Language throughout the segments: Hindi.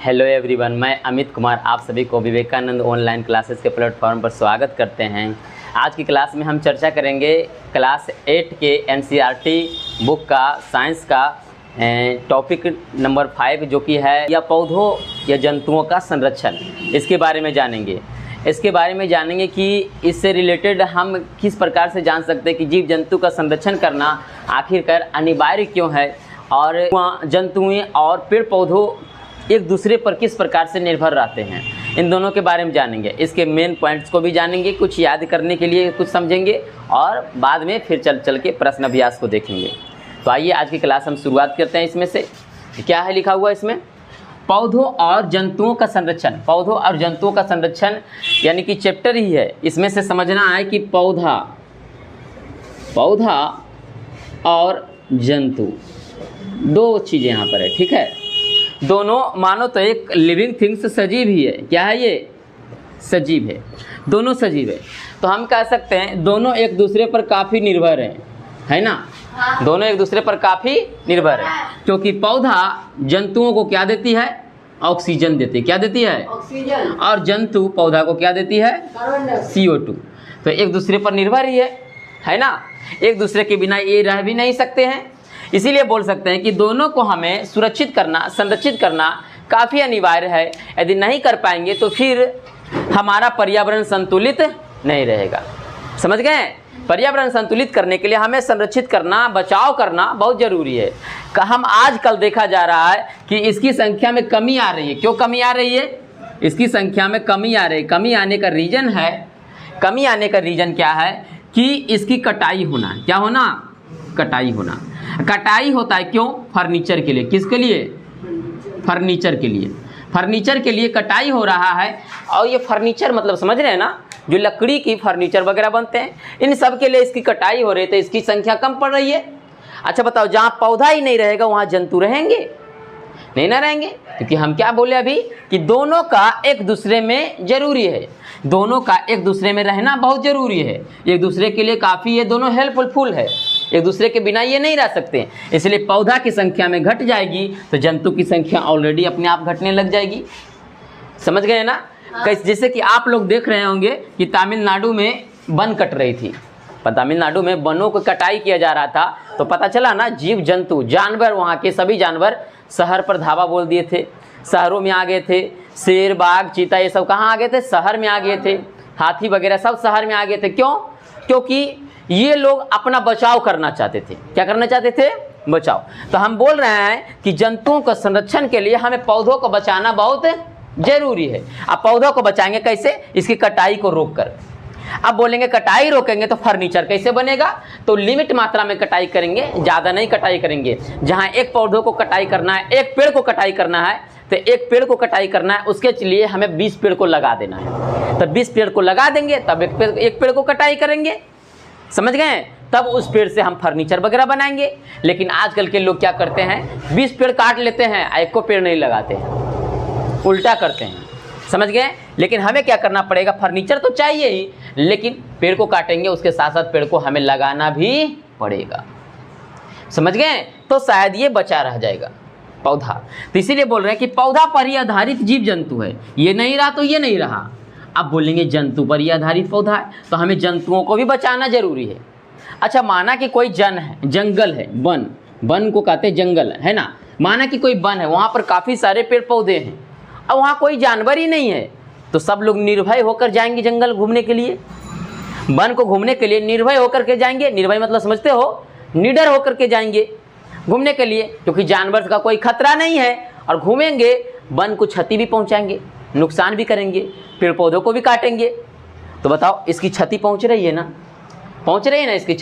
हेलो एवरीवन, मैं अमित कुमार आप सभी को विवेकानंद ऑनलाइन क्लासेस के प्लेटफॉर्म पर स्वागत करते हैं। आज की क्लास में हम चर्चा करेंगे क्लास 8 के एनसीईआरटी बुक का साइंस का टॉपिक नंबर 5 जो कि है या पौधों या जंतुओं का संरक्षण। इसके बारे में जानेंगे कि इससे रिलेटेड हम किस प्रकार से जान सकते हैं कि जीव जंतु का संरक्षण करना आखिरकार अनिवार्य क्यों है और जंतुएं और पेड़ पौधों एक दूसरे पर किस प्रकार से निर्भर रहते हैं। इन दोनों के बारे में जानेंगे, इसके मेन पॉइंट्स को भी जानेंगे, कुछ याद करने के लिए कुछ समझेंगे और बाद में फिर चल के प्रश्न अभ्यास को देखेंगे। तो आइए आज की क्लास हम शुरुआत करते हैं। इसमें से क्या है लिखा हुआ इसमें, पौधों और जंतुओं का संरक्षण। पौधों और जंतुओं का संरक्षण यानी कि चैप्टर ही है। इसमें से समझना है कि पौधा और जंतु दो चीज़ें यहाँ पर है, ठीक है। दोनों मानो तो एक लिविंग थिंग्स सजीव ही है। क्या है ये? सजीव है, दोनों सजीव है। तो हम कह सकते हैं दोनों एक दूसरे पर काफ़ी निर्भर हैं, है ना। दोनों एक दूसरे पर काफ़ी निर्भर है क्योंकि पौधा जंतुओं को क्या देती है? ऑक्सीजन देती है। क्या देती है? ऑक्सीजन। और जंतु पौधा को क्या देती है? CO2। तो एक दूसरे पर निर्भर ही है ना। एक दूसरे के बिना ये रह भी नहीं सकते हैं। इसीलिए बोल सकते हैं कि दोनों को हमें सुरक्षित करना, संरक्षित करना काफ़ी अनिवार्य है। यदि नहीं कर पाएंगे तो फिर हमारा पर्यावरण संतुलित नहीं रहेगा। समझ गए? पर्यावरण संतुलित करने के लिए हमें संरक्षित करना, बचाव करना बहुत ज़रूरी है। हम आजकल देखा जा रहा है कि इसकी संख्या में कमी आ रही है। क्यों कमी आ रही है? इसकी संख्या में कमी आ रही है। कमी आने का रीज़न क्या है कि इसकी कटाई होना। क्या होना? कटाई होना। कटाई होता है क्यों? फर्नीचर के लिए। किसके लिए? फर्नीचर के लिए। फर्नीचर के लिए कटाई हो रहा है। और ये फर्नीचर मतलब समझ रहे हैं ना, जो लकड़ी की फर्नीचर वगैरह बनते हैं, इन सब के लिए इसकी कटाई हो रही है, तो इसकी संख्या कम पड़ रही है। अच्छा बताओ, जहाँ पौधा ही नहीं रहेगा वहाँ जंतु रहेंगे? नहीं ना रहेंगे, क्योंकि हम क्या बोले अभी कि दोनों का एक दूसरे में जरूरी है। दोनों का एक दूसरे में रहना बहुत ज़रूरी है। एक दूसरे के लिए काफ़ी ये दोनों हेल्पफुल है। एक दूसरे के बिना ये नहीं रह सकते। इसलिए पौधा की संख्या में घट जाएगी तो जंतु की संख्या ऑलरेडी अपने आप घटने लग जाएगी। समझ गए ना? जैसे कि आप लोग देख रहे होंगे कि तमिलनाडु में वन कट रही थी। तमिलनाडु में वनों को कटाई किया जा रहा था तो पता चला ना, जीव जंतु जानवर, वहाँ के सभी जानवर शहर पर धावा बोल दिए थे, शहरों में आ गए थे। शेर, बाघ, चीता ये सब कहाँ आ गए थे? शहर में आ गए थे। हाथी वगैरह सब शहर में आ गए थे। क्यों? क्योंकि ये लोग अपना बचाव करना चाहते थे। क्या करना चाहते थे? बचाव। तो हम बोल रहे हैं कि जंतुओं का संरक्षण के लिए हमें पौधों को बचाना बहुत जरूरी है। अब पौधों को बचाएंगे कैसे? इसकी कटाई को रोककर। अब बोलेंगे कटाई रोकेंगे तो फर्नीचर कैसे बनेगा? तो लिमिट मात्रा में कटाई करेंगे, ज़्यादा नहीं कटाई करेंगे। जहाँ एक पौधों को कटाई करना है, एक पेड़ को कटाई करना है, तो एक पेड़ को कटाई करना है, उसके लिए हमें 20 पेड़ को लगा देना है। तो 20 पेड़ को लगा देंगे तब एक पेड़ को कटाई करेंगे। समझ गए? तब उस पेड़ से हम फर्नीचर वगैरह बनाएंगे। लेकिन आजकल के लोग क्या करते हैं, 20 पेड़ काट लेते हैं, एक को पेड़ नहीं लगाते हैं, उल्टा करते हैं। समझ गए? लेकिन हमें क्या करना पड़ेगा? फर्नीचर तो चाहिए ही, लेकिन पेड़ को काटेंगे उसके साथ साथ पेड़ को हमें लगाना भी पड़ेगा। समझ गए? तो शायद ये बचा रह जाएगा पौधा। तो इसीलिए बोल रहे हैं कि पौधा पर ही आधारित जीव जंतु है। ये नहीं रहा तो ये नहीं रहा। अब बोलेंगे जंतु पर ही आधारित पौधा है तो हमें जंतुओं को भी बचाना जरूरी है। अच्छा, माना कि कोई जंगल है, वन को कहते हैं जंगल, है ना। माना कि कोई वन है, वहाँ पर काफ़ी सारे पेड़ पौधे हैं, अब वहाँ कोई जानवर ही नहीं है, तो सब लोग निर्भय होकर जाएंगे जंगल घूमने के लिए। वन को घूमने के लिए निर्भय होकर के जाएंगे। निर्भय मतलब समझते हो? निडर होकर के जाएंगे घूमने के लिए, क्योंकि जानवर का कोई खतरा नहीं है। और घूमेंगे, वन को क्षति भी पहुँचाएंगे, नुकसान भी करेंगे, पेड़ पौधों को भी काटेंगे। तो बताओ, इसकी क्षति पहुंच रही है ना? पहुंच रही है ना इसकी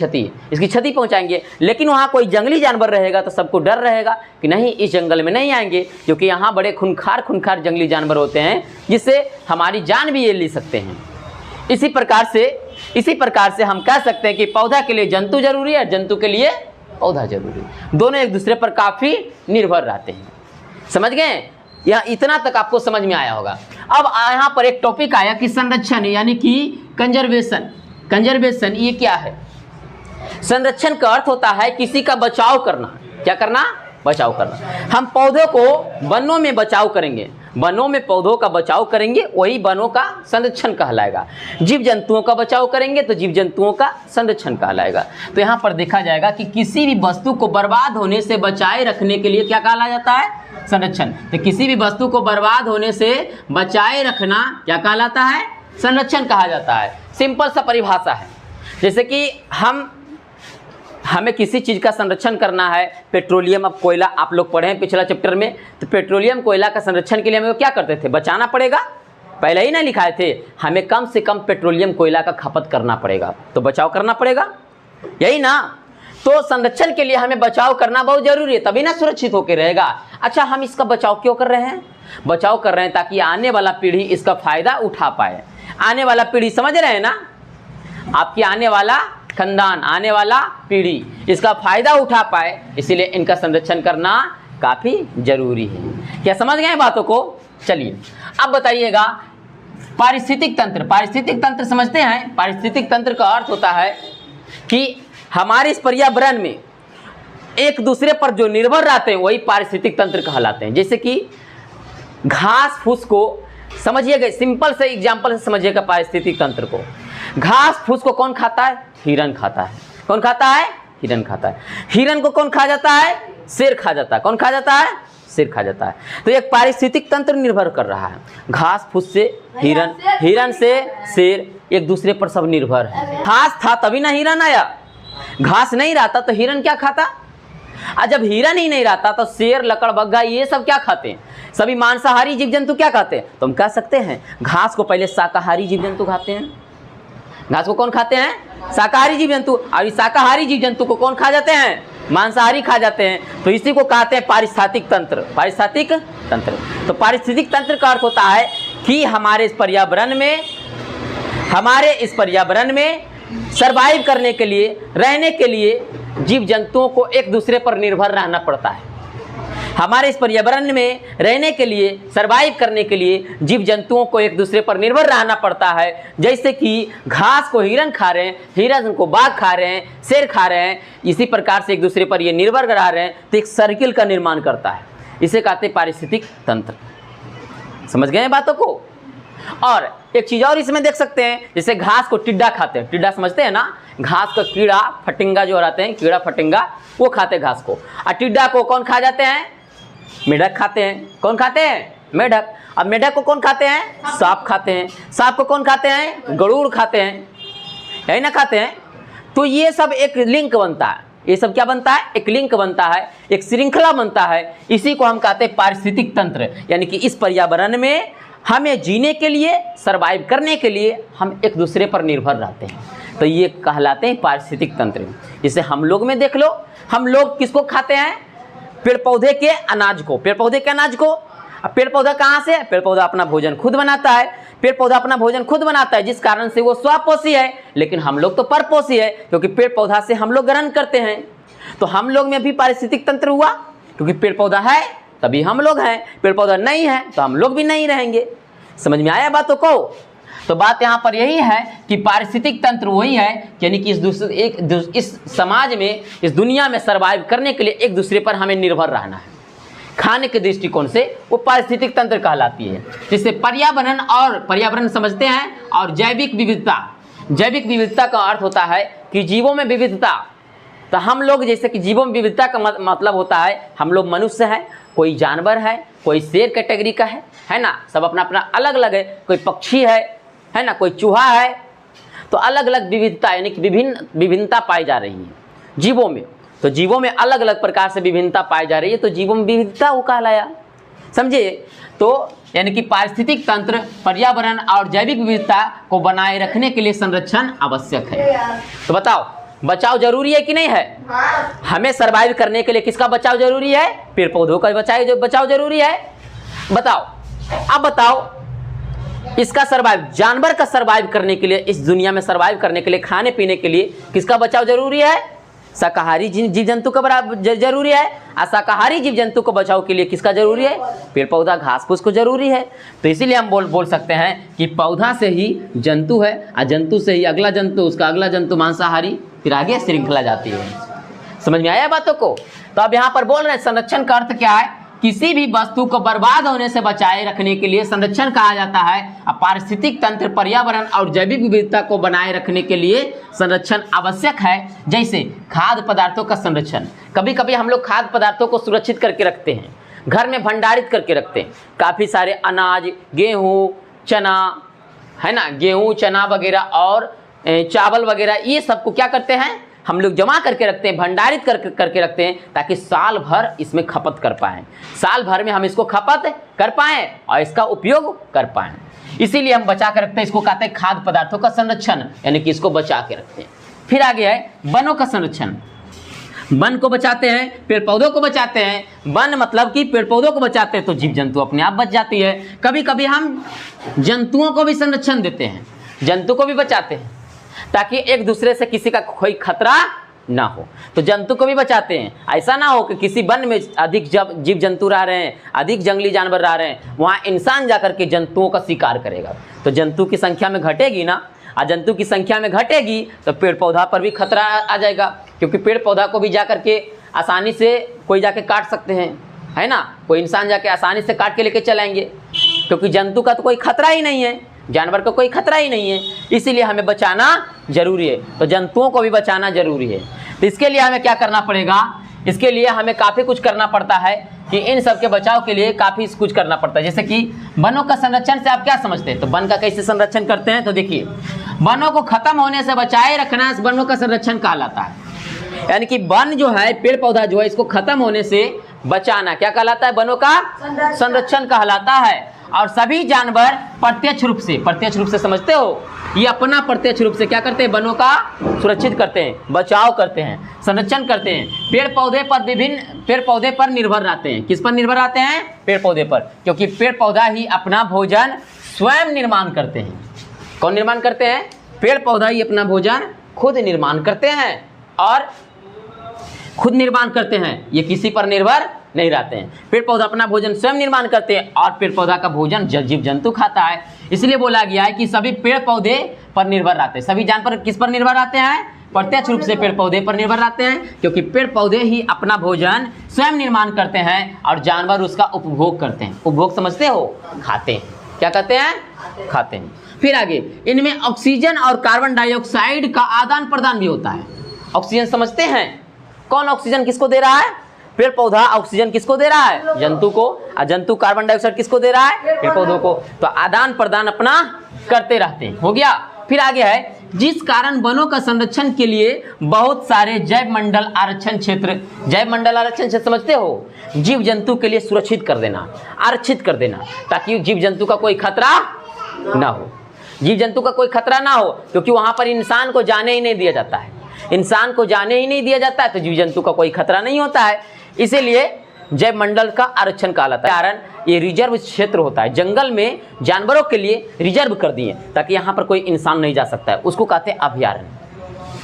क्षति पहुंचाएंगे। लेकिन वहाँ कोई जंगली जानवर रहेगा तो सबको डर रहेगा कि नहीं, इस जंगल में नहीं आएंगे, क्योंकि यहाँ बड़े खूंखार जंगली जानवर होते हैं जिससे हमारी जान भी ये ले सकते हैं। इसी प्रकार से हम कह सकते हैं कि पौधा के लिए जंतु जरूरी है, जंतु के लिए पौधा जरूरी है। दोनों एक दूसरे पर काफ़ी निर्भर रहते हैं। समझ गए? यहाँ इतना तक आपको समझ में आया होगा। अब यहाँ पर एक टॉपिक आया कि संरक्षण यानी कि कंजर्वेशन ये क्या है? संरक्षण का अर्थ होता है किसी का बचाव करना। क्या करना? बचाव करना। हम पौधों को वनों में बचाव करेंगे, वनों में पौधों का बचाव करेंगे, वही वनों का संरक्षण कहलाएगा। जीव जंतुओं का बचाव करेंगे तो जीव जंतुओं का संरक्षण कहलाएगा। तो यहाँ पर देखा जाएगा कि किसी भी वस्तु को बर्बाद होने से बचाए रखने के लिए क्या कहा जाता है? संरक्षण। तो किसी भी वस्तु को बर्बाद होने से बचाए रखना क्या कहलाता है? संरक्षण कहा जाता है। सिंपल सा परिभाषा है। जैसे कि हमें किसी चीज़ का संरक्षण करना है, पेट्रोलियम, अब कोयला आप लोग पढ़े हैं पिछला चैप्टर में, तो पेट्रोलियम कोयला का संरक्षण के लिए हमें क्या करते थे? बचाना पड़ेगा, पहले ही ना लिखाए थे, हमें कम से कम पेट्रोलियम कोयला का खपत करना पड़ेगा, तो बचाव करना पड़ेगा, यही ना। तो संरक्षण के लिए हमें बचाव करना बहुत जरूरी है, तभी ना सुरक्षित होकर रहेगा। अच्छा, हम इसका बचाव क्यों कर रहे हैं? बचाव कर रहे हैं ताकि आने वाला पीढ़ी इसका फायदा उठा पाए। आने वाला पीढ़ी, समझ रहे हैं ना, आपकी आने वाला खानदान, आने वाला पीढ़ी इसका फायदा उठा पाए, इसीलिए इनका संरक्षण करना काफ़ी जरूरी है। क्या समझ गए बातों को? चलिए अब बताइएगा, पारिस्थितिक तंत्र। पारिस्थितिक तंत्र समझते हैं? पारिस्थितिक तंत्र का अर्थ होता है कि हमारे इस पर्यावरण में एक दूसरे पर जो निर्भर रहते हैं वही पारिस्थितिक तंत्र कहलाते हैं। जैसे कि घास फूस को समझिएगा, सिंपल से एग्जाम्पल से समझिएगा पारिस्थितिक तंत्र को। घास फूस को कौन खाता है? हिरन खाता है। कौन खाता है? हिरन खाता है। हिरन को कौन खा जाता है? शेर खा जाता है। कौन खा जाता है? शेर खा जाता है। तो एक पारिस्थितिक तंत्र निर्भर कर रहा है। घास फूस से हिरन, हिरन से शेर, एक दूसरे पर सब निर्भर है। घास था तभी ना हिरन आया, घास नहीं रहता तो हिरन क्या खाता? और जब हिरन ही नहीं रहता तो शेर, लकड़बग्घा ये सब क्या खाते हैं? सभी मांसाहारी जीव जंतु क्या खाते हैं? तो हम कह सकते हैं घास को पहले शाकाहारी जीव जंतु खाते हैं। घास को कौन खाते हैं? शाकाहारी जीव जंतु। और इस शाकाहारी जीव जंतु को कौन खा जाते हैं? मांसाहारी खा जाते हैं। तो इसी को कहते हैं पारिस्थितिक तंत्र। पारिस्थितिक तंत्र। तो पारिस्थितिक तंत्र का अर्थ होता है कि हमारे इस पर्यावरण में सर्वाइव करने के लिए, रहने के लिए जीव जंतुओं को एक दूसरे पर निर्भर रहना पड़ता है। हमारे इस पर्यावरण में रहने के लिए, सर्वाइव करने के लिए जीव जंतुओं को एक दूसरे पर निर्भर रहना पड़ता है। जैसे कि घास को हिरन खा रहे हैं, हिरन को बाघ खा रहे हैं, शेर खा रहे हैं, इसी प्रकार से एक दूसरे पर ये निर्भर रह रहे हैं, तो एक सर्किल का निर्माण करता है। इसे कहते हैं पारिस्थितिक तंत्र। समझ गए बातों को? और एक चीज़ और इसमें देख सकते हैं, जैसे घास को टिड्डा खाते हैं। टिड्डा समझते हैं ना? घास का कीड़ा फटिंगा जो रहते हैं, कीड़ा फटिंगा, वो खाते हैं घास को। और टिड्डा को कौन खा जाते हैं? मेढक खाते हैं। कौन खाते हैं? मेढक। अब मेढक को कौन खाते हैं? सांप खाते हैं। सांप को कौन खाते हैं? गरुड़ खाते हैं, यही ना खाते हैं। तो ये सब एक लिंक बनता है। ये सब क्या बनता है? एक लिंक बनता है, एक श्रृंखला बनता है। इसी को हम कहते हैं पारिस्थितिक तंत्र। यानी कि इस पर्यावरण में हमें जीने के लिए, सर्वाइव करने के लिए हम एक दूसरे पर निर्भर रहते हैं, तो ये कहलाते हैं पारिस्थितिक तंत्र। जैसे हम लोग में देख लो, हम लोग किसको खाते हैं? पेड़ पौधे के अनाज को। पेड़ पौधे के अनाज को। अब पेड़ पौधा कहाँ से? पेड़ पौधा अपना भोजन खुद बनाता है। पेड़ पौधा अपना भोजन खुद बनाता है, जिस कारण से वो स्वपोषी है। लेकिन हम लोग तो परपोषी है, क्योंकि पेड़ पौधा से हम लोग ग्रहण करते हैं। तो हम लोग में भी पारिस्थितिक तंत्र हुआ, क्योंकि पेड़ पौधा है तभी हम लोग हैं, पेड़ पौधा नहीं है तो हम लोग भी नहीं रहेंगे। समझ में आया बातों को? तो बात यहाँ पर यही है कि पारिस्थितिक तंत्र वही है, यानी कि इस समाज में, इस दुनिया में सर्वाइव करने के लिए एक दूसरे पर हमें निर्भर रहना है। खाने के दृष्टिकोण से वो पारिस्थितिक तंत्र कहलाती है। जिससे पर्यावरण समझते हैं, और जैविक विविधता। जैविक विविधता का अर्थ होता है कि जीवों में विविधता। तो हम लोग, जैसे कि जीवों में विविधता का मतलब होता है, हम लोग मनुष्य हैं, कोई जानवर है, कोई शेर कैटेगरी का है ना, सब अपना अपना अलग अलग है। कोई पक्षी है ना, कोई चूहा है। तो अलग अलग विविधता, यानी कि विभिन्नता पाई जा रही है जीवों में। तो जीवों में अलग अलग प्रकार से विभिन्नता पाई जा रही है, तो जीवों में विविधता वो कहलाया। समझे? तो यानी कि पारिस्थितिक तंत्र, पर्यावरण और जैविक विविधता को बनाए रखने के लिए संरक्षण आवश्यक है। तो बताओ, बचाव जरूरी है कि नहीं है? हमें सर्वाइव करने के लिए किसका बचाव जरूरी है? पेड़ पौधों का बचाव जरूरी है। बताओ, अब बताओ, इसका सर्वाइव, जानवर का सर्वाइव करने के लिए, इस दुनिया में सर्वाइव करने के लिए, खाने पीने के लिए किसका बचाव जरूरी है? शाकाहारी जीव जंतु का जरूरी है। अशाकाहारी जीव जंतु को बचाव के लिए किसका जरूरी है? पेड़ पौधा, घास फूस को जरूरी है। तो इसीलिए हम बोल सकते हैं कि पौधा से ही जंतु है, और जंतु से ही अगला जंतु, उसका अगला जंतु मांसाहारी, फिर आगे श्रृंखला जाती है। समझ में आया बातों को? तो अब यहाँ पर बोल रहे हैं संरक्षण का अर्थ क्या है, किसी भी वस्तु को बर्बाद होने से बचाए रखने के लिए संरक्षण कहा जाता है। अब पारिस्थितिक तंत्र, पर्यावरण और जैविक विविधता को बनाए रखने के लिए संरक्षण आवश्यक है। जैसे खाद्य पदार्थों का संरक्षण, कभी कभी हम लोग खाद्य पदार्थों को सुरक्षित करके रखते हैं, घर में भंडारित करके रखते हैं। काफ़ी सारे अनाज, गेहूँ, चना, है ना, गेहूँ, चना वगैरह और चावल वगैरह, ये सबको क्या करते हैं, हम लोग जमा करके रखते हैं, भंडारित करके रखते हैं, ताकि साल भर इसमें खपत कर पाएँ, साल भर में हम इसको खपत कर पाएँ और इसका उपयोग कर पाएँ। इसीलिए हम बचा कर रखते हैं। इसको कहते हैं खाद्य पदार्थों का संरक्षण, यानी कि इसको बचा के रखते हैं। फिर आगे है वनों का संरक्षण। वन को बचाते हैं, पेड़ पौधों को बचाते हैं। वन मतलब कि पेड़ पौधों को बचाते हैं तो जीव जंतु अपने आप बच जाती है। कभी कभी हम जंतुओं को भी संरक्षण देते हैं, जंतु को भी बचाते हैं, ताकि एक दूसरे से किसी का कोई खतरा ना हो, तो जंतु को भी बचाते हैं। ऐसा ना हो कि किसी वन में अधिक जीव जंतु रह रहे हैं, अधिक जंगली जानवर रह रहे हैं, वहाँ इंसान जाकर के जंतुओं का शिकार करेगा, तो जंतु की संख्या में घटेगी ना, और जंतु की संख्या में घटेगी तो पेड़ पौधा पर भी खतरा आ जाएगा, क्योंकि पेड़ पौधा को भी जा करके आसानी से कोई जाके काट सकते हैं, है ना, कोई इंसान जाके आसानी से काट के लेके चलाएंगे, क्योंकि जंतु का तो कोई खतरा ही नहीं है, जानवर का कोई खतरा ही नहीं है। इसीलिए हमें बचाना जरूरी है, तो जंतुओं को भी बचाना जरूरी है। तो इसके लिए हमें क्या करना पड़ेगा, इसके लिए हमें काफ़ी कुछ करना पड़ता है कि इन सब के बचाव के लिए काफ़ी कुछ करना पड़ता है। जैसे कि वनों का संरक्षण से आप क्या समझते हैं, तो वन का कैसे संरक्षण करते हैं, तो देखिए वनों को खत्म होने से बचाए रखना वनों का संरक्षण कहलाता है। यानी कि वन जो है, पेड़ पौधा जो है, इसको खत्म होने से बचाना क्या कहलाता है, वनों का संरक्षण कहलाता है। और सभी जानवर प्रत्यक्ष रूप से समझते हो, ये अपना प्रत्यक्ष रूप से क्या करते हैं, वनों का सुरक्षित करते हैं, बचाव करते हैं, संरक्षण करते हैं। पेड़ पौधे पर निर्भर रहते हैं। किस पर निर्भर रहते हैं, पेड़ पौधे पर, क्योंकि पेड़ पौधा ही अपना भोजन स्वयं निर्माण करते हैं। कौन निर्माण करते हैं, पेड़ पौधा ही अपना भोजन खुद निर्माण करते हैं, और खुद निर्माण करते हैं, ये किसी पर निर्भर नहीं रहते हैं। पेड़ पौधा अपना भोजन स्वयं निर्माण करते हैं, और पेड़ पौधा का भोजन जीव जंतु खाता है। इसलिए बोला गया है कि सभी पेड़ पौधे पर निर्भर रहते हैं। सभी जानवर किस पर निर्भर रहते हैं, प्रत्यक्ष रूप से पेड़ पौधे पर निर्भर रहते हैं, क्योंकि पेड़ पौधे ही अपना भोजन स्वयं निर्माण करते हैं और जानवर उसका उपभोग करते हैं। उपभोग समझते हो, खाते हैं, क्या कहते हैं, खाते हैं। फिर आगे, इनमें ऑक्सीजन और कार्बन डाइऑक्साइड का आदान प्रदान भी होता है। ऑक्सीजन समझते हैं, कौन ऑक्सीजन किसको दे रहा है, पेड़ पौधा ऑक्सीजन किसको दे रहा है, जंतु को, और जंतु कार्बन डाइऑक्साइड किसको दे रहा है, पेड़ पौधों को। तो आदान प्रदान अपना करते रहते हैं, हो गया। फिर आगे है, जिस कारण वनों का संरक्षण के लिए बहुत सारे जैव मंडल आरक्षण क्षेत्र समझते हो, जीव जंतु के लिए सुरक्षित कर देना, आरक्षित कर देना, ताकि जीव जंतु का कोई खतरा ना हो, जीव जंतु का कोई खतरा ना हो, क्योंकि वहां पर इंसान को जाने ही नहीं दिया जाता है, इंसान को जाने ही नहीं दिया जाता है, तो जीव जंतु का कोई खतरा नहीं होता है। इसीलिए जैव मंडल का आरक्षण कहलाता है। कारण ये रिजर्व क्षेत्र होता है, जंगल में जानवरों के लिए रिजर्व कर दिए, ताकि यहाँ पर कोई इंसान नहीं जा सकता है, उसको कहते हैं अभयारण्य,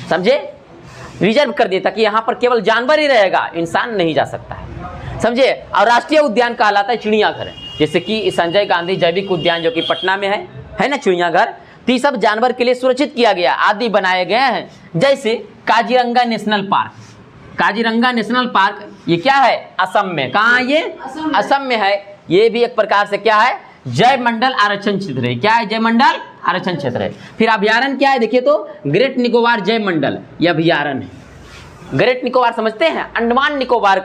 समझे, रिजर्व कर दिए ताकि यहाँ पर केवल जानवर ही रहेगा, इंसान नहीं जा सकता है, समझे। और राष्ट्रीय उद्यान कहलाता है चिड़ियाघर, जैसे कि संजय गांधी जैविक उद्यान जो कि पटना में है ना चिड़ियाघर, तो ये सब जानवर के लिए सुरक्षित किया गया, आदि बनाए गए हैं। जैसे Kaziranga national park, Kaziranga national park ये क्या है, असम में, कहाँ ये, असम में है। ये भी एक प्रकार से क्या है, जैव मंडल आरक्षण क्षेत्र है। क्या है, जैव मंडल आरक्षण क्षेत्र है। फिर अभयारण्य क्या है, देखिए तो ग्रेट निकोबार जैव मंडल, ये अभयारण्य है। ग्रेट निकोबार समझते हैं, अंडमान निकोबार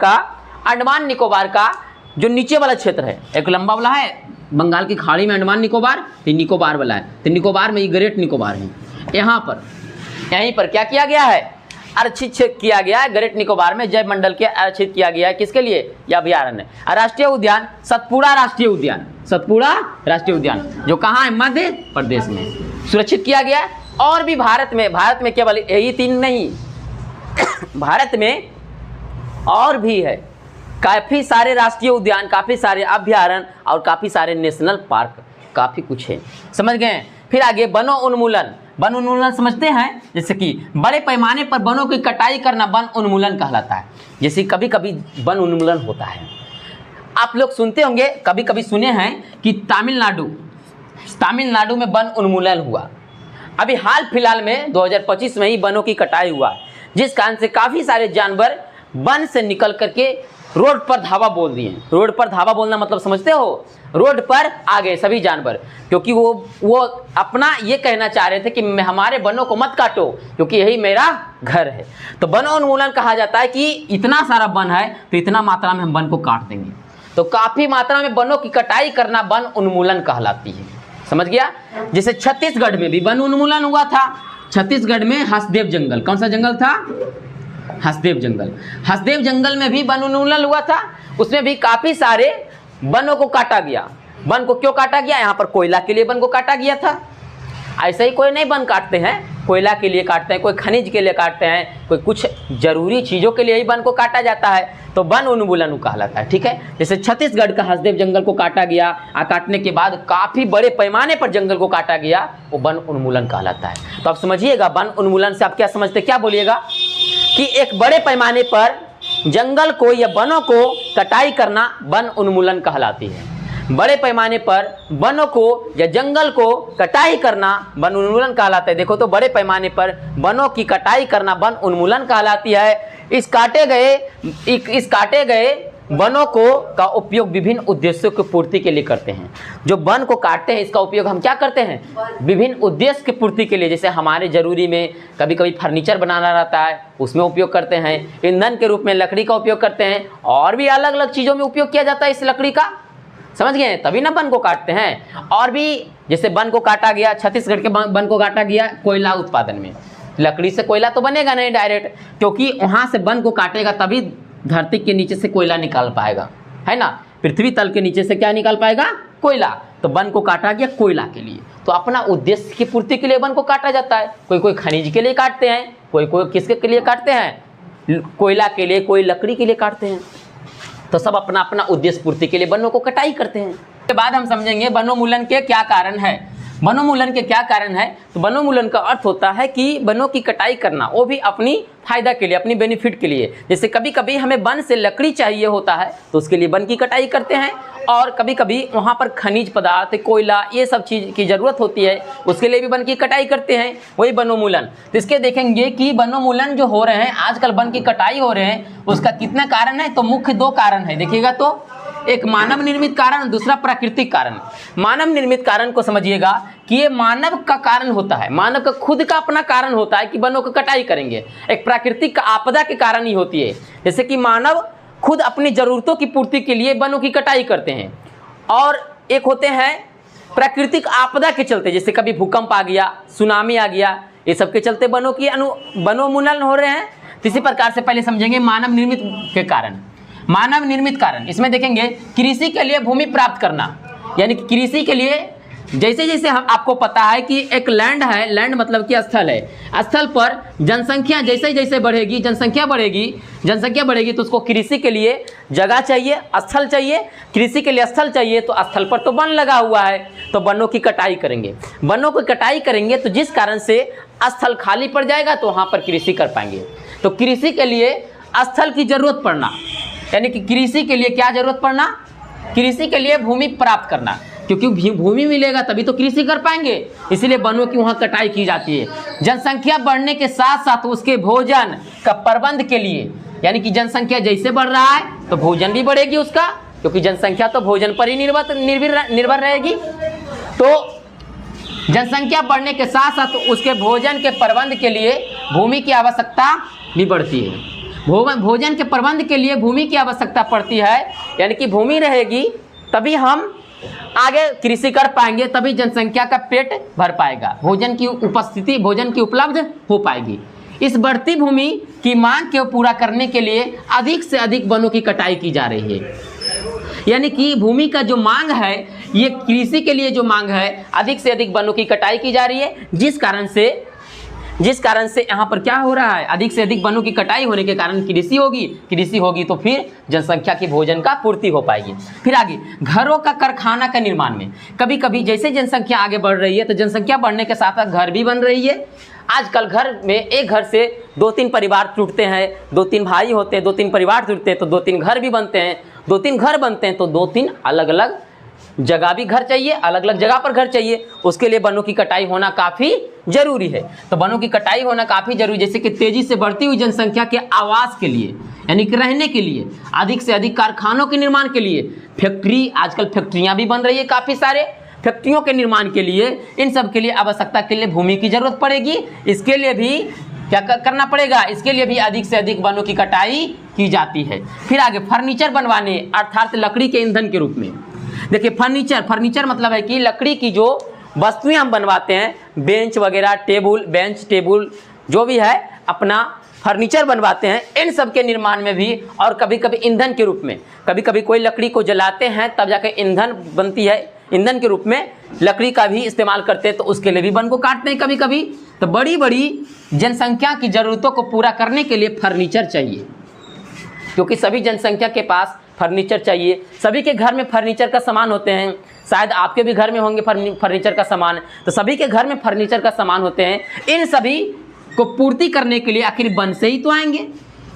का जो नीचे वाला क्षेत्र है, एक लंबा वाला है बंगाल की खाड़ी में अंडमान निकोबार, तो निकोबार वाला है, तो निकोबार में ये ग्रेट निकोबार है। यहाँ पर यहीं पर क्या किया गया है, आरक्षित किया गया है, ग्रेट निकोबार में जैव मंडल के आरक्षित किया गया है। किसके लिए, यह अभयारण्य। राष्ट्रीय उद्यान सतपुड़ा राष्ट्रीय उद्यान जो कहाँ है, मध्य प्रदेश में सुरक्षित किया गया है। और भी भारत में केवल यही 3 नहीं, भारत में और भी है काफ़ी सारे राष्ट्रीय उद्यान, काफ़ी सारे अभयारण्य और काफ़ी सारे नेशनल पार्क, काफ़ी कुछ है, समझ गए। फिर आगे वन उन्मूलन समझते हैं, जैसे कि बड़े पैमाने पर वनों की कटाई करना वन उन्मूलन कहलाता है। जैसे कभी कभी वन उन्मूलन होता है, आप लोग सुनते होंगे, कभी कभी सुने हैं कि तमिलनाडु में वन उन्मूलन हुआ। अभी हाल फिलहाल में 2025 में ही वनों की कटाई हुआ, जिस कारण से काफ़ी सारे जानवर वन से निकल करके रोड पर धावा बोल दिए। रोड पर धावा बोलना मतलब समझते हो, रोड पर आ गए सभी जानवर, क्योंकि वो अपना ये कहना चाह रहे थे कि हमारे वनों को मत काटो क्योंकि यही मेरा घर है। तो वन उन्मूलन कहा जाता है कि इतना सारा वन है तो इतना मात्रा में हम वन को काट देंगे। तो काफ़ी मात्रा में वनों की कटाई करना वन उन्मूलन कहलाती है। समझ गया? जैसे छत्तीसगढ़ में भी वन उन्मूलन हुआ था। छत्तीसगढ़ में हसदेव जंगल, कौन सा जंगल था? हसदेव जंगल। हसदेव जंगल में भी वन उन्मूलन हुआ था। उसमें भी काफ़ी सारे वनों को काटा गया। वन को क्यों काटा गया? यहाँ पर कोयला के लिए वन को काटा गया था। ऐसे ही कोई नहीं वन काटते हैं, कोयला के लिए काटते हैं, कोई खनिज के लिए काटते हैं, कोई कुछ जरूरी चीज़ों के लिए ही वन को काटा जाता है, तो वन उन्मूलन कहलाता है। ठीक है, जैसे छत्तीसगढ़ का हसदेव जंगल को काटा गया, काटने के बाद काफ़ी बड़े पैमाने पर जंगल को काटा गया, वो वन उन्मूलन कहलाता है। तो आप समझिएगा वन उन्मूलन से आप क्या समझते, क्या बोलिएगा कि एक बड़े पैमाने पर जंगल को या वनों को कटाई करना वन उन्मूलन कहलाती है। बड़े पैमाने पर वनों को या जंगल को कटाई करना वन उन्मूलन कहलाता है। देखो तो बड़े पैमाने पर वनों की कटाई करना वन उन्मूलन कहलाती है। इस काटे गए वनों को का उपयोग विभिन्न उद्देश्यों की पूर्ति के लिए करते हैं। जो वन को काटते हैं इसका उपयोग हम क्या करते हैं? विभिन्न उद्देश्य की पूर्ति के लिए। जैसे हमारे जरूरी में कभी कभी फर्नीचर बनाना रहता है, उसमें उपयोग करते हैं। ईंधन के रूप में लकड़ी का उपयोग करते हैं, और भी अलग अलग चीज़ों में उपयोग किया जाता है इस लकड़ी का। समझ गए? तभी ना वन को काटते हैं। और भी जैसे वन को काटा गया, छत्तीसगढ़ के वन को काटा गया कोयला उत्पादन में। लकड़ी से कोयला तो बनेगा नहीं डायरेक्ट, क्योंकि वहाँ से वन को काटेगा तभी धरती के नीचे से कोयला निकाल पाएगा, है ना। पृथ्वी तल के नीचे से क्या निकाल पाएगा? कोयला। तो वन को काटा गया कोयला के लिए। तो अपना उद्देश्य की पूर्ति के लिए वन को काटा जाता है। कोई खनिज के लिए काटते हैं, कोई किसके के लिए काटते हैं? कोयला के लिए, कोई लकड़ी के लिए काटते हैं। तो सब अपना अपना उद्देश्य पूर्ति के लिए वनों को कटाई करते हैं। उसके बाद हम समझेंगे वनोन्मूलन के क्या कारण है। वनोन्मूलन के क्या कारण है? तो वनोन्मूलन का अर्थ होता है कि वनों की कटाई करना, वो भी अपनी फायदा के लिए, अपनी बेनिफिट के लिए। जैसे कभी कभी हमें वन से लकड़ी चाहिए होता है तो उसके लिए वन की कटाई करते हैं, और कभी कभी वहाँ पर खनिज पदार्थ, कोयला, ये सब चीज़ की ज़रूरत होती है, उसके लिए भी वन की कटाई करते हैं। वही वनोन्मूलन। तो इसके देखेंगे कि वनोन्मूलन जो हो रहे हैं आजकल, वन की कटाई हो रहे हैं, उसका कितना कारण है? तो मुख्य दो कारण है। देखिएगा तो एक मानव निर्मित कारण, दूसरा प्राकृतिक कारण। मानव निर्मित कारण को समझिएगा कि ये मानव का कारण होता है, मानव का खुद का अपना कारण होता है कि वनों की कटाई करेंगे। एक प्राकृतिक आपदा के कारण ही होती है, जैसे कि मानव खुद अपनी ज़रूरतों की पूर्ति के लिए वनों की कटाई करते हैं। और एक होते हैं प्राकृतिक आपदा के चलते, जैसे कभी भूकंप आ गया, सुनामी आ गया, ये सब के चलते वनों की वनोन्मूलन हो रहे हैं। इसी प्रकार से पहले समझेंगे मानव निर्मित के कारण। मानव निर्मित कारण इसमें देखेंगे कृषि के लिए भूमि प्राप्त करना, यानी कि कृषि के लिए जैसे जैसे हम आपको पता है कि एक लैंड है, लैंड मतलब कि स्थल है, स्थल पर जनसंख्या जैसे जैसे बढ़ेगी, जनसंख्या बढ़ेगी तो उसको कृषि के लिए जगह चाहिए, स्थल चाहिए। कृषि के लिए स्थल चाहिए तो स्थल पर तो वन लगा हुआ है, तो वनों की कटाई करेंगे। वनों की कटाई करेंगे तो जिस कारण से स्थल खाली पड़ जाएगा तो वहाँ पर कृषि कर पाएंगे। तो कृषि के लिए स्थल की जरूरत पड़ना, यानी कि कृषि के लिए क्या जरूरत पड़ना? कृषि के लिए भूमि प्राप्त करना, क्योंकि भूमि मिलेगा तभी तो कृषि कर पाएंगे, इसीलिए वनों की वहाँ कटाई की जाती है। जनसंख्या बढ़ने के साथ साथ उसके भोजन का प्रबंध के लिए, यानी कि जनसंख्या जैसे बढ़ रहा है तो भोजन भी बढ़ेगी उसका, क्योंकि जनसंख्या तो भोजन पर ही निर्भर रहेगी। तो जनसंख्या बढ़ने के साथ साथ उसके भोजन के प्रबंध के लिए भूमि की आवश्यकता भी बढ़ती है। भोजन के प्रबंध के लिए भूमि की आवश्यकता पड़ती है, यानी कि भूमि रहेगी तभी हम आगे कृषि कर पाएंगे, तभी जनसंख्या का पेट भर पाएगा, भोजन की उपस्थिति, भोजन की उपलब्ध हो पाएगी। इस बढ़ती भूमि की मांग को पूरा करने के लिए अधिक से अधिक वनों की कटाई की जा रही है। यानी कि भूमि का जो मांग है, ये कृषि के लिए जो मांग है, अधिक से अधिक वनों की कटाई की जा रही है, जिस कारण से यहाँ पर क्या हो रहा है? अधिक से अधिक वनों की कटाई होने के कारण कृषि होगी तो फिर जनसंख्या की भोजन का पूर्ति हो पाएगी। फिर आगे घरों का कारखाना का निर्माण में कभी कभी जैसे जनसंख्या आगे बढ़ रही है तो जनसंख्या बढ़ने के साथ साथ घर भी बन रही है। आजकल घर में एक घर से 2-3 परिवार जुड़ते हैं, 2-3 भाई होते हैं, 2-3 परिवार जुड़ते हैं तो 2-3 घर भी बनते हैं, 2-3 घर बनते हैं तो 2-3 अलग अलग जगह भी घर चाहिए, अलग अलग जगह पर घर चाहिए। उसके लिए वनों की कटाई होना काफ़ी जरूरी है। तो वनों की कटाई होना काफ़ी जरूरी, जैसे कि तेजी से बढ़ती हुई जनसंख्या के आवास के लिए, यानी कि रहने के लिए, अधिक से अधिक कारखानों के निर्माण के लिए, फैक्ट्री, आजकल फैक्ट्रियाँ भी बन रही है काफ़ी सारे, फैक्ट्रियों के निर्माण के लिए, इन सब के लिए आवश्यकता के लिए भूमि की जरूरत पड़ेगी। इसके लिए भी क्या करना पड़ेगा, इसके लिए भी अधिक से अधिक वनों की कटाई की जाती है। फिर आगे फर्नीचर बनवाने अर्थात लकड़ी के ईंधन के रूप में, देखिए फर्नीचर मतलब है कि लकड़ी की जो वस्तुएं हम बनवाते हैं, बेंच वगैरह, बेंच टेबल जो भी है अपना फर्नीचर बनवाते हैं, इन सब के निर्माण में भी, और कभी कभी ईंधन के रूप में, कभी कभी कोई लकड़ी को जलाते हैं तब जाकर ईंधन बनती है, ईंधन के रूप में लकड़ी का भी इस्तेमाल करते हैं, तो उसके लिए भी वन को काटते हैं कभी कभी। तो बड़ी बड़ी जनसंख्या की ज़रूरतों को पूरा करने के लिए फर्नीचर चाहिए, क्योंकि सभी जनसंख्या के पास फर्नीचर चाहिए। सभी के घर में फर्नीचर का सामान होते हैं, शायद आपके भी घर में होंगे फर्नीचर का सामान, तो सभी के घर में फर्नीचर का सामान होते हैं। इन सभी को पूर्ति करने के लिए आखिर वन से ही तो आएंगे,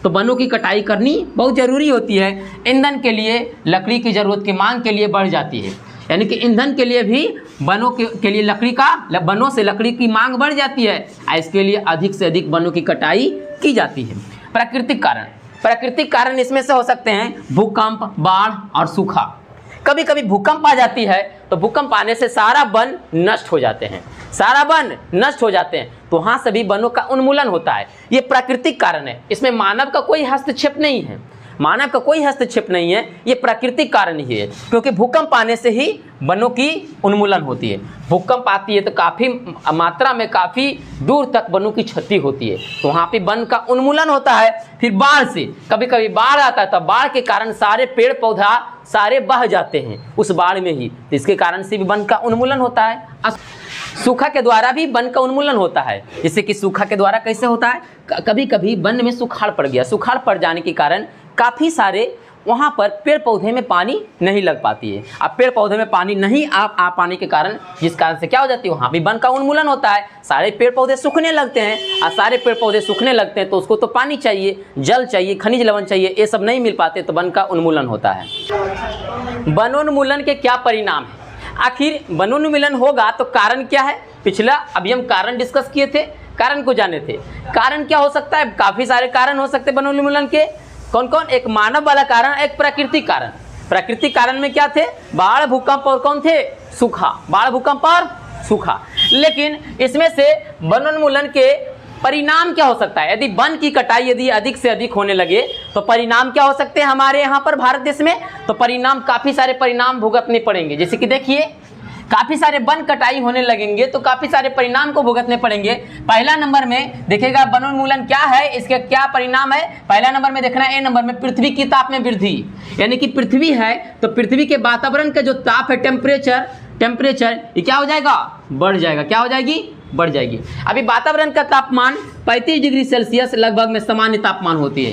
तो वनों की कटाई करनी बहुत ज़रूरी होती है। ईंधन के लिए लकड़ी की ज़रूरत की मांग के लिए बढ़ जाती है, यानी कि ईंधन के लिए भी वनों के लिए वनों से लकड़ी की मांग बढ़ जाती है, इसके लिए अधिक से अधिक वनों की कटाई की जाती है। प्राकृतिक कारण इसमें से हो सकते हैं भूकंप, बाढ़ और सूखा। कभी कभी भूकंप आ जाती है तो भूकंप आने से सारा वन नष्ट हो जाते हैं, तो वहाँ सभी वनों का उन्मूलन होता है। ये प्राकृतिक कारण है, इसमें मानव का कोई हस्तक्षेप नहीं है, ये प्राकृतिक कारण ही है, क्योंकि भूकंप आने से ही वनों की उन्मूलन होती है। भूकंप आती है तो काफ़ी मात्रा में काफ़ी दूर तक वनों की क्षति होती है, तो वहाँ पे वन का उन्मूलन होता है। फिर बाढ़ से, कभी कभी बाढ़ आता है तो बाढ़ के कारण सारे पेड़ पौधा सारे बह जाते हैं उस बाढ़ में ही, तो इसके कारण से भी वन का उन्मूलन होता है। सूखा के द्वारा भी वन का उन्मूलन होता है, जैसे कि सूखा के द्वारा कैसे होता है, कभी कभी वन में सुखाड़ पड़ गया, सुखाड़ पड़ जाने के कारण काफ़ी सारे वहाँ पर पेड़ पौधे में पानी नहीं लग पाती है। अब पेड़ पौधे में पानी नहीं आ पाने के कारण, जिस कारण से क्या हो जाती है, वहाँ भी वन का उन्मूलन होता है, सारे पेड़ पौधे सूखने लगते हैं, और सारे पेड़ पौधे सूखने लगते हैं तो उसको तो पानी चाहिए, जल चाहिए, खनिज लवण चाहिए, ये सब नहीं मिल पाते तो वन का उन्मूलन होता है। वनोन्मूलन के क्या परिणाम है, आखिर वनोन्मूलन होगा तो कारण क्या है, पिछला अभी हम कारण डिस्कस किए थे, कारण को जाने थे। कारण क्या हो सकता है, काफ़ी सारे कारण हो सकते हैं वनोन्मूलन के। कौन कौन, एक मानव वाला कारण, एक प्राकृतिक कारण। प्राकृतिक कारण में क्या थे, बाढ़, भूकंप और कौन थे, सूखा, बाढ़, भूकंप और सूखा। लेकिन इसमें से वनोन्मूलन के परिणाम क्या हो सकता है, यदि वन की कटाई यदि अधिक से अधिक होने लगे तो परिणाम क्या हो सकते हैं हमारे यहाँ पर भारत देश में, तो परिणाम, काफ़ी सारे परिणाम भुगतने पड़ेंगे। जैसे कि देखिए, काफ़ी सारे वन कटाई होने लगेंगे तो काफ़ी सारे परिणाम को भुगतने पड़ेंगे। पहला नंबर में देखिएगा वनोन्मूलन क्या है, इसके क्या परिणाम है। पहला नंबर में देखना है, ए नंबर में पृथ्वी की ताप में वृद्धि, यानी कि पृथ्वी है तो पृथ्वी के वातावरण का जो ताप है, टेम्परेचर ये क्या हो जाएगा, बढ़ जाएगा। क्या हो जाएगी, बढ़ जाएगी। अभी वातावरण का तापमान 35 डिग्री सेल्सियस लगभग में सामान्य तापमान होती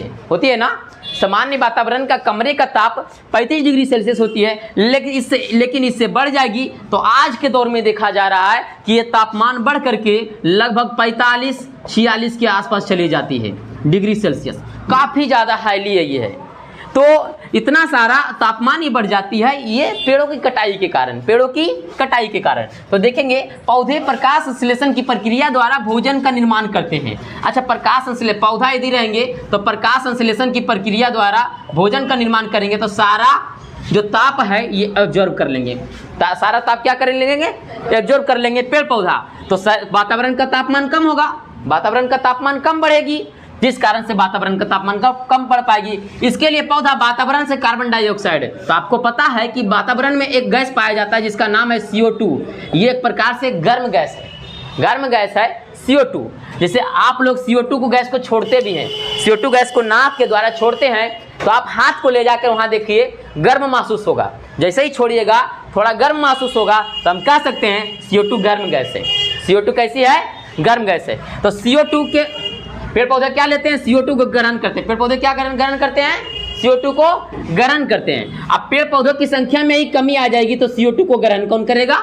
है ना, सामान्य वातावरण का कमरे का ताप 35 डिग्री सेल्सियस होती है, लेकिन इससे बढ़ जाएगी। तो आज के दौर में देखा जा रहा है कि ये तापमान बढ़ करके लगभग 45-46 के आसपास चली जाती है डिग्री सेल्सियस, काफ़ी ज़्यादा हाईली है ये है। तो इतना सारा तापमान ही बढ़ जाती है, ये पेड़ों की कटाई के कारण। तो देखेंगे, पौधे प्रकाश संश्लेषण की प्रक्रिया द्वारा भोजन का निर्माण करते हैं। अच्छा, प्रकाश संश्लेषण, पौधा यदि रहेंगे तो प्रकाश संश्लेषण की प्रक्रिया द्वारा भोजन का निर्माण करेंगे, तो सारा जो ताप है ये एब्जॉर्ब कर लेंगे। सारा ताप क्या कर लेंगे, एब्जॉर्ब कर लेंगे पेड़ पौधा, तो वातावरण का तापमान कम होगा, वातावरण का तापमान कम बढ़ेगी, जिस कारण से वातावरण का तापमान कम बढ़ पाएगी। इसके लिए पौधा वातावरण से कार्बन डाइऑक्साइड, तो आपको पता है कि वातावरण में एक गैस पाया जाता है जिसका नाम है CO2। ये एक प्रकार से गर्म गैस है CO2। जैसे आप लोग CO2 को गैस को छोड़ते भी हैं, CO2 गैस को नाक के द्वारा छोड़ते हैं, तो आप हाथ को ले जाकर वहाँ देखिए, गर्म महसूस होगा। जैसे ही छोड़िएगा थोड़ा गर्म महसूस होगा, तो हम कह सकते हैं CO2 गर्म गैस है। CO2 कैसी है, गर्म गैस है। तो CO2 के पेड़ पौधे क्या लेते हैं, CO2 को ग्रहण करते हैं। पेड़ पौधे क्या ग्रहण करते हैं, CO2 को ग्रहण करते हैं। अब पेड़ पौधों की संख्या में ही कमी आ जाएगी तो CO2 को ग्रहण कौन करेगा,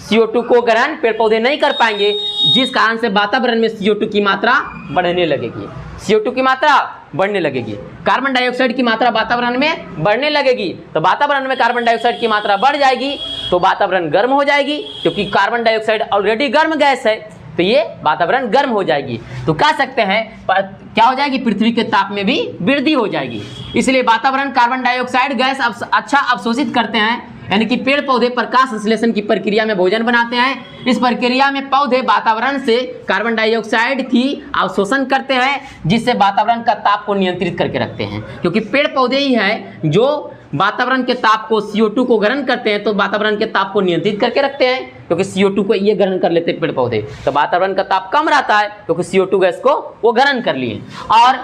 CO2 को ग्रहण पेड़ पौधे नहीं कर पाएंगे, जिस कारण से वातावरण में CO2 की मात्रा बढ़ने लगेगी, CO2 की मात्रा बढ़ने लगेगी, कार्बन डाइऑक्साइड की मात्रा वातावरण में बढ़ने लगेगी। तो वातावरण में कार्बन डाइऑक्साइड की मात्रा बढ़ जाएगी तो वातावरण गर्म हो जाएगी, क्योंकि कार्बन डाइऑक्साइड ऑलरेडी गर्म गैस है। तो ये वातावरण गर्म हो जाएगी। तो कह सकते हैं क्या हो जाएगी, पृथ्वी के ताप में भी वृद्धि हो जाएगी। इसलिए वातावरण कार्बन डाइऑक्साइड गैस अच्छा अवशोषित करते हैं, यानी कि पेड़ पौधे प्रकाश संश्लेषण की प्रक्रिया में भोजन बनाते हैं। इस प्रक्रिया में पौधे वातावरण से कार्बन डाइऑक्साइड की अवशोषण करते हैं, जिससे वातावरण का ताप को नियंत्रित करके रखते हैं। क्योंकि पेड़ पौधे ही हैं जो वातावरण के ताप को CO2 को ग्रहण करते हैं, तो वातावरण के ताप को नियंत्रित करके रखते हैं। क्योंकि CO2 को ये ग्रहण कर लेते हैं पेड़ पौधे, तो वातावरण का ताप कम रहता है, क्योंकि CO2 गैस को वो ग्रहण कर लिए। और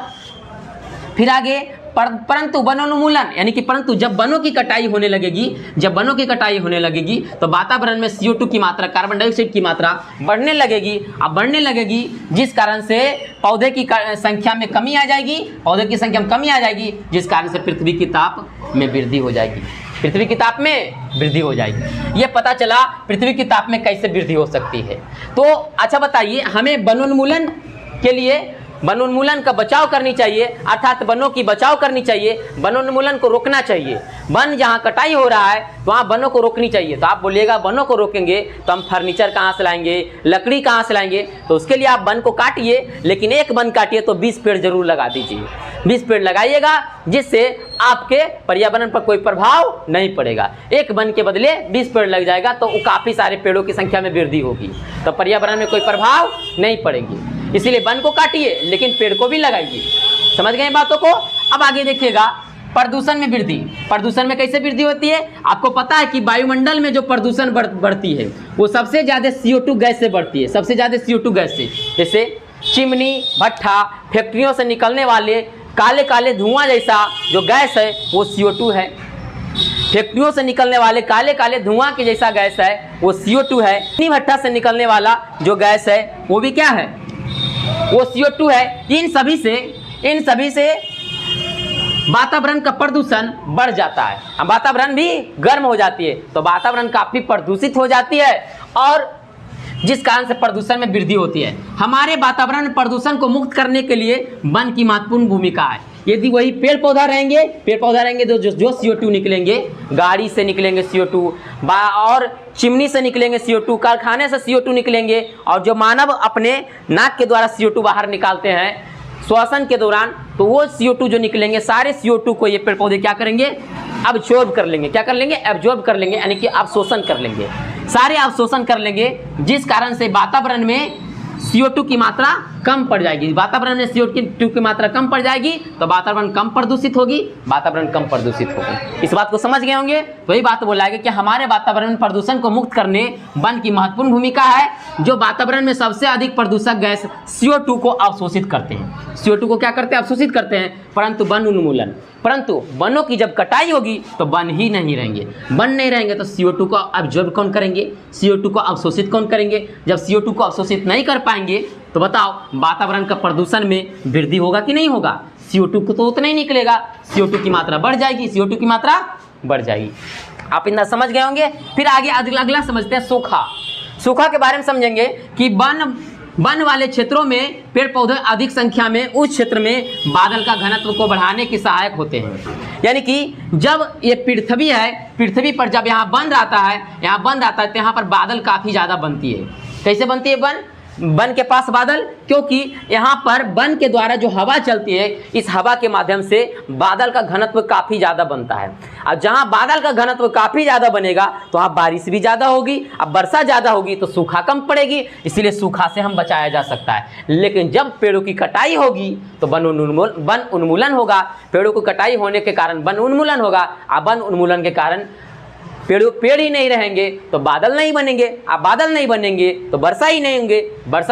फिर आगे परंतु वनोन्मूलन, यानी कि परंतु जब वनों की कटाई होने लगेगी, तो वातावरण में CO2 की मात्रा, कार्बन डाइऑक्साइड की मात्रा बढ़ने लगेगी, जिस कारण से पौधे की संख्या में कमी आ जाएगी, जिस कारण से पृथ्वी की ताप में वृद्धि हो जाएगी। ये पता चला पृथ्वी की ताप में कैसे वृद्धि हो सकती है। तो अच्छा बताइए, हमें वनोन्मूलन के लिए वनोन्मूलन का बचाव करनी चाहिए, अर्थात वनों की बचाव करनी चाहिए, वनोन्मूलन को रोकना चाहिए। वन जहाँ कटाई हो रहा है तो वहाँ वनों को रोकनी चाहिए। तो आप बोलिएगा वनों को रोकेंगे तो हम फर्नीचर कहाँ से लाएंगे, लकड़ी कहाँ से लाएंगे? तो उसके लिए आप वन को काटिए, लेकिन एक वन काटिए तो 20 पेड़ जरूर लगा दीजिए। 20 पेड़ लगाइएगा, जिससे आपके पर्यावरण पर कोई प्रभाव नहीं पड़ेगा। एक वन के बदले 20 पेड़ लग जाएगा तो काफ़ी सारे पेड़ों की संख्या में वृद्धि होगी, तो पर्यावरण में कोई प्रभाव नहीं पड़ेगी। इसीलिए वन को काटिए, लेकिन पेड़ को भी लगाइए। समझ गए बातों को? अब आगे देखिएगा, प्रदूषण में वृद्धि। प्रदूषण में कैसे वृद्धि होती है? आपको पता है कि वायुमंडल में जो प्रदूषण बढ़ती है वो सबसे ज़्यादा CO2 गैस से बढ़ती है, सबसे ज़्यादा CO2 गैस से। जैसे चिमनी, भट्ठा, फैक्ट्रियों से निकलने वाले काले काले धुआं जैसा जो गैस है वो CO2 है। फैक्ट्रियों से निकलने वाले काले काले धुआं के जैसा गैस है वो CO2 है। चिमनी भट्ठा से निकलने वाला जो गैस है वो भी क्या है? वो CO2 है। इन सभी से वातावरण का प्रदूषण बढ़ जाता है, वातावरण भी गर्म हो जाती है, तो वातावरण काफी प्रदूषित हो जाती है, और जिस कारण से प्रदूषण में वृद्धि होती है। हमारे वातावरण में प्रदूषण को मुक्त करने के लिए वन की महत्वपूर्ण भूमिका है। यदि वही पेड़ पौधा रहेंगे तो जो CO2 निकलेंगे, गाड़ी से निकलेंगे CO2, और चिमनी से निकलेंगे CO2, कारखाने से CO2 निकलेंगे, और जो मानव अपने नाक के द्वारा CO2 बाहर निकालते हैं श्वसन के दौरान, तो वो CO2 जो निकलेंगे, सारे CO2 को ये पेड़ पौधे क्या करेंगे? अब्जॉर्ब कर लेंगे। क्या कर लेंगे? एब्जॉर्ब कर लेंगे, यानी कि अवशोषण कर लेंगे, सारे अवशोषण कर लेंगे, जिस कारण से वातावरण में CO2 की मात्रा कम पड़ जाएगी। वातावरण में CO2 की मात्रा कम पड़ जाएगी तो वातावरण कम प्रदूषित होगी। इस बात को समझ गए होंगे। तो यही बात बोला है कि हमारे वातावरण में प्रदूषण को मुक्त करने वन की महत्वपूर्ण भूमिका है, जो वातावरण में सबसे अधिक प्रदूषक गैस CO2 को अवशोषित करते हैं। CO2 को क्या करते हैं? अवशोषित करते हैं। परंतु वनों की जब कटाई होगी तो वन ही नहीं रहेंगे। वन नहीं रहेंगे तो CO2 को अब्जॉर्ब कौन करेंगे? CO2 को अवशोषित कौन करेंगे? जब CO2 को अवशोषित नहीं कर पाएंगे तो बताओ वातावरण का प्रदूषण में वृद्धि होगा कि नहीं होगा? CO2 को तो उतना ही निकलेगा, CO2 की मात्रा बढ़ जाएगी, आप इतना समझ गए होंगे। फिर आगे अगला समझते हैं सूखा के बारे में समझेंगे कि वन वाले क्षेत्रों में पेड़ पौधे अधिक संख्या में उस क्षेत्र में बादल का घनत्व को बढ़ाने के सहायक होते हैं। यानी कि जब ये पृथ्वी पर जब यहाँ बंद रहता है तो यहाँ पर बादल काफ़ी ज़्यादा बनती है। कैसे बनती है वन के पास बादल? क्योंकि यहाँ पर वन के द्वारा जो हवा चलती है, इस हवा के माध्यम से बादल का घनत्व काफ़ी ज़्यादा बनता है। अब जहाँ बादल का घनत्व काफ़ी ज़्यादा बनेगा तो वहाँ बारिश भी ज़्यादा होगी। अब वर्षा ज़्यादा होगी तो सूखा कम पड़ेगी, इसीलिए सूखा से हम बचाया जा सकता है। लेकिन जब पेड़ों की कटाई होगी तो वन उन्मूलन होगा। पेड़ों की कटाई होने के कारण वन उन्मूलन होगा। अब वन उन्मूलन के कारण पेड़ ही नहीं रहेंगे तो बादल नहीं बनेंगे। अब बादल नहीं बनेंगे तो वर्षा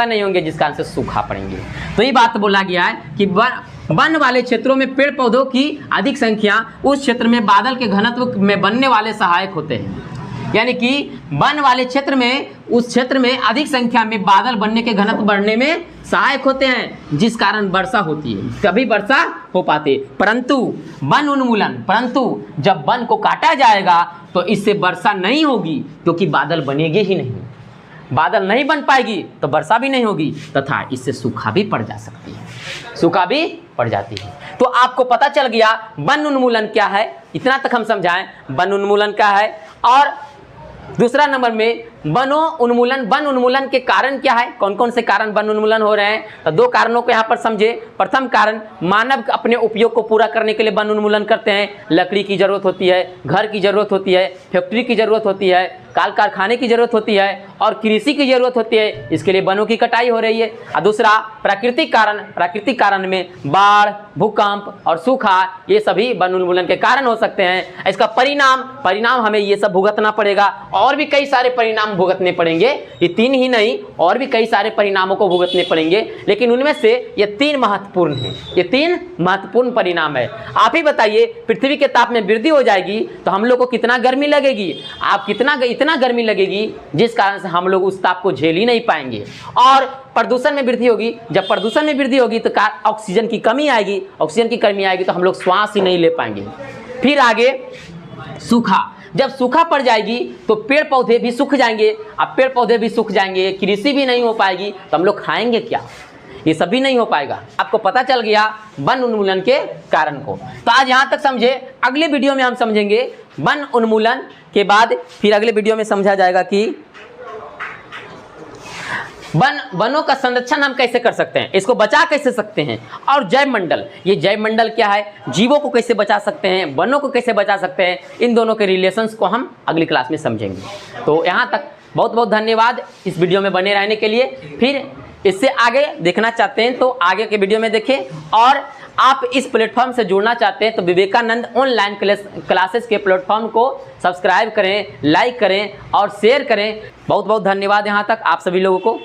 नहीं होंगे, जिस कारण से सूखा पड़ेंगे। तो ये बात बोला गया है कि वन वाले क्षेत्रों में पेड़ पौधों की अधिक संख्या उस क्षेत्र में बादल के घनत्व में बनने वाले सहायक होते हैं। यानी कि वन वाले क्षेत्र में उस क्षेत्र में अधिक संख्या में बादल बनने के घनत्व बढ़ने में सहायक होते हैं, जिस कारण वर्षा होती है, तभी वर्षा हो पाती है। परंतु जब वन को काटा जाएगा तो इससे वर्षा नहीं होगी, क्योंकि बादल बनेगी ही नहीं। बादल नहीं बन पाएगी तो वर्षा भी नहीं होगी, तथा इससे सूखा भी पड़ जाती है। तो आपको पता चल गया वन उन्मूलन क्या है। इतना तक हम समझाएं वन उन्मूलन क्या है। और दूसरा नंबर में वनों उन्मूलन, वन उन्मूलन के कारण क्या है, कौन कौन से कारण वन उन्मूलन हो रहे हैं, तो दो कारणों को यहाँ पर समझे। प्रथम कारण, मानव अपने उपयोग को पूरा करने के लिए वन उन्मूलन करते हैं। लकड़ी की जरूरत होती है, घर की जरूरत होती है, फैक्ट्री की जरूरत होती है, काल कारखाने की जरूरत होती है और कृषि की जरूरत होती है, इसके लिए वनों की कटाई हो रही है। और दूसरा प्राकृतिक कारण, प्राकृतिक कारण में बाढ़, भूकंप और सूखा, ये सभी वन उन्मूलन के कारण हो सकते हैं। इसका परिणाम हमें ये सब भुगतना पड़ेगा और भी कई सारे परिणाम भुगतने पड़ेंगे। ये तीन ही नहीं, और भी कई सारे परिणामों को भुगतने पड़ेंगे, लेकिन उनमें से ये तीन महत्वपूर्ण हैं। ये तीन महत्वपूर्ण परिणाम है। आप ही बताइए, पृथ्वी के ताप में वृद्धि हो जाएगी तो हम लोग को कितना गर्मी लगेगी, आप इतना गर्मी लगेगी जिस कारण से हम लोग उस ताप को झेल ही नहीं पाएंगे। और प्रदूषण में वृद्धि होगी, जब प्रदूषण में वृद्धि होगी तो ऑक्सीजन की कमी आएगी, ऑक्सीजन की कमी आएगी तो हम लोग श्वास ही नहीं ले पाएंगे। फिर आगे सूखा, जब सूखा पड़ जाएगी तो पेड़ पौधे भी सूख जाएंगे। अब पेड़ पौधे भी सूख जाएंगे, कृषि भी नहीं हो पाएगी, तो हम लोग खाएंगे क्या, ये सभी नहीं हो पाएगा। आपको पता चल गया वन उन्मूलन के कारण को। तो आज यहाँ तक समझे, अगले वीडियो में हम समझेंगे वन उन्मूलन के बाद फिर अगले वीडियो में समझा जाएगा कि वनों का संरक्षण हम कैसे कर सकते हैं, इसको बचा कैसे सकते हैं, और जैव मंडल, ये जैव मंडल क्या है, जीवों को कैसे बचा सकते हैं, वनों को कैसे बचा सकते हैं, इन दोनों के रिलेशंस को हम अगली क्लास में समझेंगे। तो यहाँ तक बहुत बहुत धन्यवाद इस वीडियो में बने रहने के लिए। फिर इससे आगे देखना चाहते हैं तो आगे के वीडियो में देखें, और आप इस प्लेटफॉर्म से जुड़ना चाहते हैं तो विवेकानंद ऑनलाइन क्लासेस के प्लेटफॉर्म को सब्सक्राइब करें, लाइक करें और शेयर करें। बहुत बहुत धन्यवाद यहाँ तक आप सभी लोगों को।